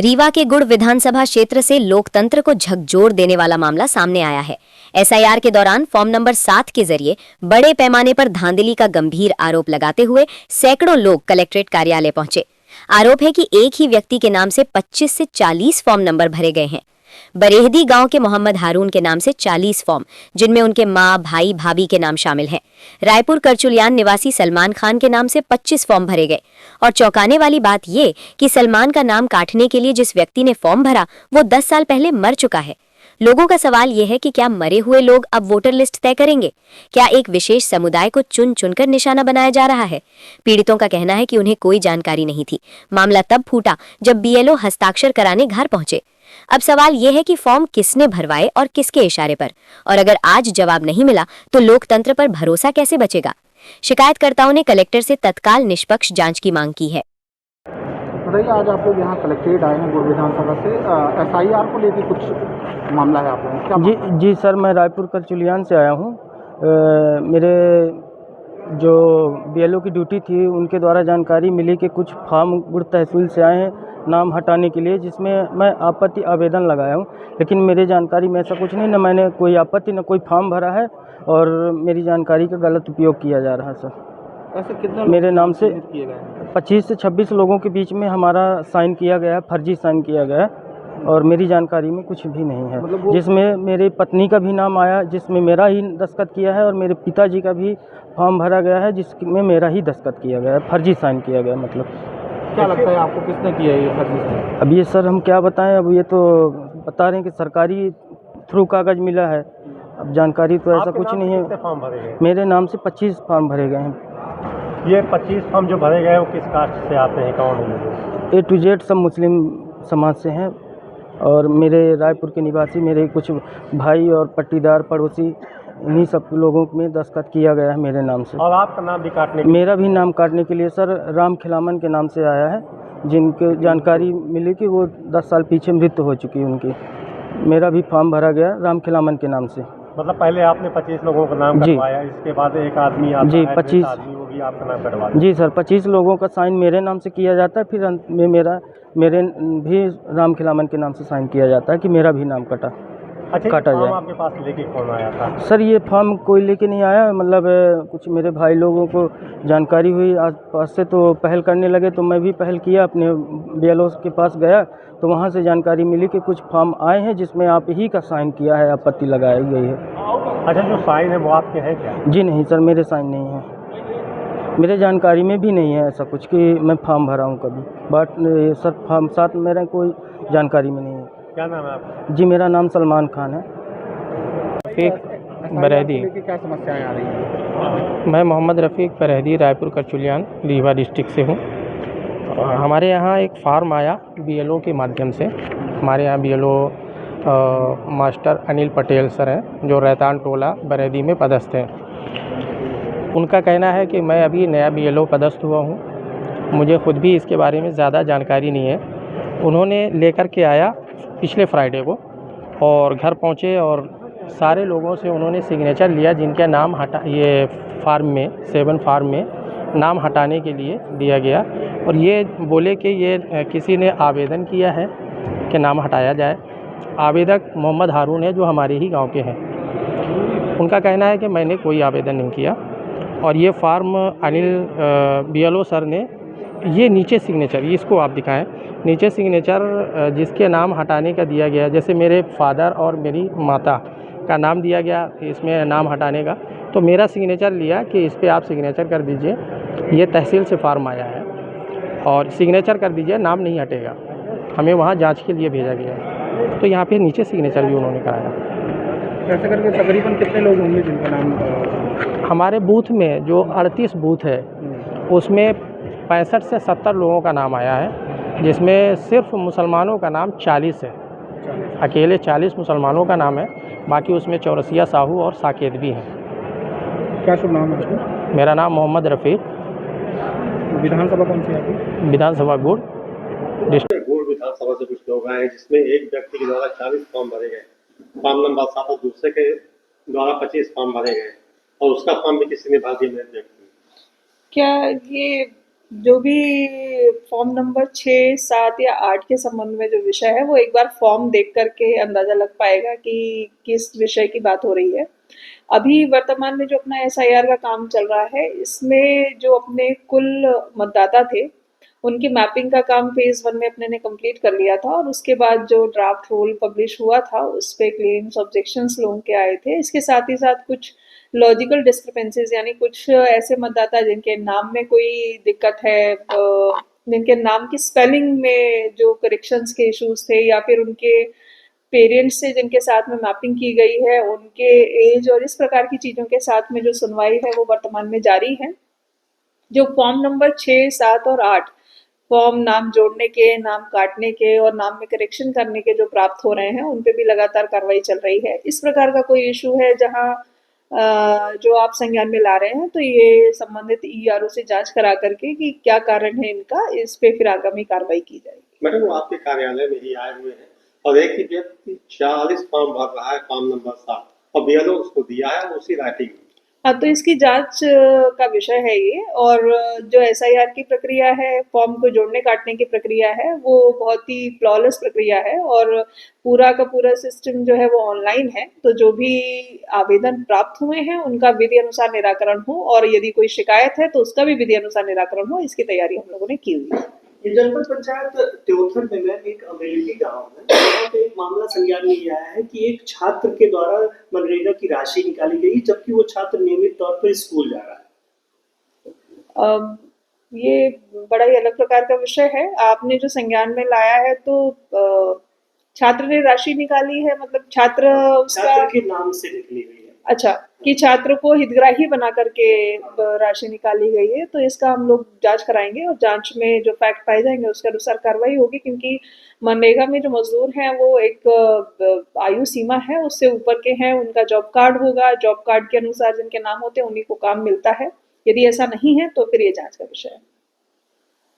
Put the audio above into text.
रीवा के गुड़ विधानसभा क्षेत्र से लोकतंत्र को झकझोर देने वाला मामला सामने आया है। एसआईआर के दौरान फॉर्म नंबर 7 के जरिए बड़े पैमाने पर धांधली का गंभीर आरोप लगाते हुए सैकड़ों लोग कलेक्ट्रेट कार्यालय पहुंचे। आरोप है कि एक ही व्यक्ति के नाम से 25 से 40 फॉर्म नंबर भरे गए हैं। बरेहदी गांव के मोहम्मद हारून के नाम से 40 फॉर्म, जिनमें उनके मां, भाई, भाभी के नाम शामिल हैं। रायपुर करचुलियान निवासी सलमान खान के नाम से 25 फॉर्म भरे गए। और चौंकाने वाली बात ये कि सलमान का नाम काटने के लिए जिस व्यक्ति ने फॉर्म भरा वो 10 साल पहले मर चुका है। लोगों का सवाल यह है कि क्या मरे हुए लोग अब वोटर लिस्ट तय करेंगे? क्या एक विशेष समुदाय को चुन चुनकर निशाना बनाया जा रहा है? पीड़ितों का कहना है कि उन्हें कोई जानकारी नहीं थी। मामला तब फूटा जब बीएलओ हस्ताक्षर कराने घर पहुंचे। अब सवाल यह है कि फॉर्म किसने भरवाए और किसके इशारे पर? और अगर आज जवाब नहीं मिला तो लोकतंत्र पर भरोसा कैसे बचेगा? शिकायतकर्ताओं ने कलेक्टर से तत्काल निष्पक्ष जांच की मांग की है। बताइए, आज आप लोग यहाँ कलेक्ट्रेट आए हैं गुड़ विधानसभा से, एसआईआर को लेकर कुछ मामला है आप लोगों का? जी सर, मैं रायपुर करचुलियान से आया हूँ। मेरे जो बीएलओ की ड्यूटी थी उनके द्वारा जानकारी मिली कि कुछ फार्म गुड़ तहसील से आए हैं नाम हटाने के लिए, जिसमें मैं आपत्ति आवेदन लगाया हूँ। लेकिन मेरी जानकारी में ऐसा कुछ नहीं, न मैंने कोई आपत्ति न कोई फार्म भरा है और मेरी जानकारी का गलत उपयोग किया जा रहा है सर। ऐसे कितने मेरे नाम से किए गए हैं? 25 से 26 लोगों के बीच में हमारा साइन किया गया है, फर्जी साइन किया गया है और मेरी जानकारी में कुछ भी नहीं है। मतलब जिसमें मेरी पत्नी का भी नाम आया, जिसमें मेरा ही दस्तखत किया है, और मेरे पिताजी का भी फॉर्म भरा गया है जिसमें मेरा ही दस्तखत किया गया है, फर्जी साइन किया गया। मतलब क्या लगता है आपको किसने किया ये फर्जी साइन? अब ये सर हम क्या बताएं, अब ये तो बता रहे हैं कि सरकारी थ्रू कागज़ मिला है। अब जानकारी तो ऐसा कुछ नहीं है। फॉर्म भरे गए? मेरे नाम से 25 फॉर्म भरे गए हैं। ये 25 फॉर्म जो भरे गए वो किस कास्ट से आते हैं, कौन है? A to Z सब मुस्लिम समाज से हैं और मेरे रायपुर के निवासी मेरे कुछ भाई और पट्टीदार पड़ोसी, इन्हीं सब लोगों में दस्तखत किया गया है मेरे नाम से। और आपका नाम भी काटने मेरा भी नाम काटने के लिए सर राम खिलामन के नाम से आया है, जिनके जानकारी मिली कि वो 10 साल पीछे मृत्यु हो चुकी है उनकी। मेरा भी फॉर्म भरा गया राम खिलामन के नाम से। मतलब पहले आपने 25 लोगों का नाम जी। कटवाया, इसके बाद एक आदमी आता जी, है, 25 आदमी, वो भी आपका नाम कटवा देता है। जी सर, 25 लोगों का साइन मेरे नाम से किया जाता है, फिर अंत में मेरे भी राम खिलामन के नाम से साइन किया जाता है कि मेरा भी नाम काटा फॉर्म जाए। आपके पास लेके कौन आया था? सर ये फॉर्म कोई लेके नहीं आया, मतलब कुछ मेरे भाई लोगों को जानकारी हुई आस पास से तो पहल करने लगे, तो मैं भी पहल किया, अपने बीएलओ के पास गया तो वहाँ से जानकारी मिली कि कुछ फॉर्म आए हैं जिसमें आप ही का साइन किया है, आपत्ति लगाई गई है। अच्छा, जो साइन है वो आपके हैं क्या? जी नहीं सर, मेरे साइन नहीं है, मेरे जानकारी में भी नहीं है ऐसा कुछ कि मैं फॉर्म भरा हूँ कभी। बट सर फॉर्म 7 मेरा कोई जानकारी में नहीं है। क्या नाम है आपका? जी मेरा नाम सलमान खान है। रफ़ीक बरेहदी। क्या समस्याएं आ रही हैं? मैं मोहम्मद रफ़ीक बरेहदी रायपुर करचुलियान रीवा डिस्ट्रिक्ट से हूँ। हमारे यहाँ एक फार्म आया बीएलओ के माध्यम से। हमारे यहाँ BLO master Anil Patel sir हैं, जो रैतान टोला बरेहदी में पदस्थ हैं। उनका कहना है कि मैं अभी नया बीएलओ पदस्थ हुआ हूँ, मुझे ख़ुद भी इसके बारे में ज़्यादा जानकारी नहीं है। उन्होंने लेकर के आया पिछले फ्राइडे को और घर पहुँचे और सारे लोगों से उन्होंने सिग्नेचर लिया जिनके नाम ये फार्म में 7 फार्म में नाम हटाने के लिए दिया गया, और ये बोले कि ये किसी ने आवेदन किया है कि नाम हटाया जाए। आवेदक मोहम्मद हारून है, जो हमारे ही गांव के हैं। उनका कहना है कि मैंने कोई आवेदन नहीं किया, और ये फार्म अनिल बीएलओ सर ने ये नीचे सिग्नेचर, इसको आप दिखाएं, नीचे सिग्नेचर जिसके नाम हटाने का दिया गया, जैसे मेरे फादर और मेरी माता का नाम दिया गया इसमें नाम हटाने का, तो मेरा सिग्नेचर लिया कि इस पे आप सिग्नेचर कर दीजिए, ये तहसील से फार्म आया है और सिग्नेचर कर दीजिए, नाम नहीं हटेगा। हमें वहाँ जांच के लिए भेजा गया है, तो यहाँ पे नीचे सिग्नेचर भी उन्होंने कराया। ऐसे करके तकरीबन कितने लोग होंगे जिनका नाम? हमारे बूथ में जो 38 बूथ है उसमें 65 से 70 लोगों का नाम आया है, जिसमें सिर्फ मुसलमानों का नाम 40 है। अकेले 40 मुसलमानों का नाम है, बाकी उसमें चौरसिया, साहू और साकेत भी हैं। क्या शुभ नाम है आपका? मेरा नाम मोहम्मद रफ़ीक। विधानसभा कौन सी है आपकी? विधानसभा गुड़ डिस्ट्रिक्ट। गुड़ विधानसभा से कुछ लोग आए जिसमें एक व्यक्ति के द्वारा 40 फॉर्म भरे गए, फॉर्म नंबर 7 और दूसरे के द्वारा 25 फॉर्म भरे गए, और उसका फॉर्म भी किसी ने भर दिया। क्या ये जो भी फॉर्म नंबर 6, 7 या 8 के संबंध में जो विषय है वो एक बार फॉर्म देख करके अंदाजा लग पाएगा कि किस विषय की बात हो रही है। अभी वर्तमान में जो अपना एसआईआर का काम चल रहा है, इसमें जो अपने कुल मतदाता थे उनकी मैपिंग का काम फेज 1 में अपने ने कंप्लीट कर लिया था, और उसके बाद जो ड्राफ्ट रूल पब्लिश हुआ था उस पे क्लेम्स ऑब्जेक्शंस लोगों के आए थे। इसके साथ ही साथ कुछ लॉजिकल डिस्क्रिपेंसीज, यानी कुछ ऐसे मतदाता जिनके नाम में कोई दिक्कत है, जिनके नाम की स्पेलिंग में जो करेक्शंस के इश्यूज थे, या फिर उनके पेरेंट्स से जिनके साथ में मैपिंग की गई है उनके एज और इस प्रकार की चीज़ों के साथ में जो सुनवाई है वो वर्तमान में जारी है। जो फॉर्म नंबर 6, 7 और 8 फॉर्म नाम जोड़ने के, नाम काटने के और नाम में करेक्शन करने के जो प्राप्त हो रहे हैं उन पे भी लगातार कार्रवाई चल रही है। इस प्रकार का कोई इशू है जहां जो आप संज्ञान में ला रहे हैं, तो ये संबंधित ईआरओ से जांच करा करके कि क्या कारण है इनका, इस पे फिर आगामी कार्रवाई की जाएगी। मैडम वो आपके कार्यालय में ही आए हुए हैं और एक ही व्यक्ति 40 फॉर्म भर रहा है फॉर्म नंबर 7 और बीएलओ उसको दिया है उसी राइटिंग में। हाँ, तो इसकी जांच का विषय है ये, और जो एसआईआर की प्रक्रिया है, फॉर्म को जोड़ने काटने की प्रक्रिया है, वो बहुत ही फ्लॉलेस प्रक्रिया है और पूरा का पूरा सिस्टम जो है वो ऑनलाइन है। तो जो भी आवेदन प्राप्त हुए हैं उनका विधि अनुसार निराकरण हो, और यदि कोई शिकायत है तो उसका भी विधि अनुसार निराकरण हो, इसकी तैयारी हम लोगों ने की हुई है। ये जनपद पंचायत त्योथर में मैं एक अमेरिकी गांव में वहाँ पे एक मामला संज्ञान में ये आया है कि एक छात्र के द्वारा मनरेगा की राशि निकाली गई, जबकि वो छात्र नियमित तौर पर स्कूल जा रहा है। ये बड़ा ही अलग प्रकार का विषय है। आपने जो संज्ञान में लाया है, तो छात्र ने राशि निकाली है, मतलब छात्र उसका छात्र के नाम से निकली हुई है। अच्छा, कि छात्र को हितग्राही बना करके राशि निकाली गई है, तो इसका हम लोग जांच कराएंगे और जांच में जो फैक्ट पाए जाएंगे उसके अनुसार कार्रवाई होगी, क्योंकि मनरेगा में जो मजदूर हैं वो एक आयु सीमा है उससे ऊपर के हैं, उनका जॉब कार्ड होगा, जॉब कार्ड के अनुसार जिनके नाम होते हैं उन्हीं को काम मिलता है। यदि ऐसा नहीं है तो फिर ये जांच का विषय है।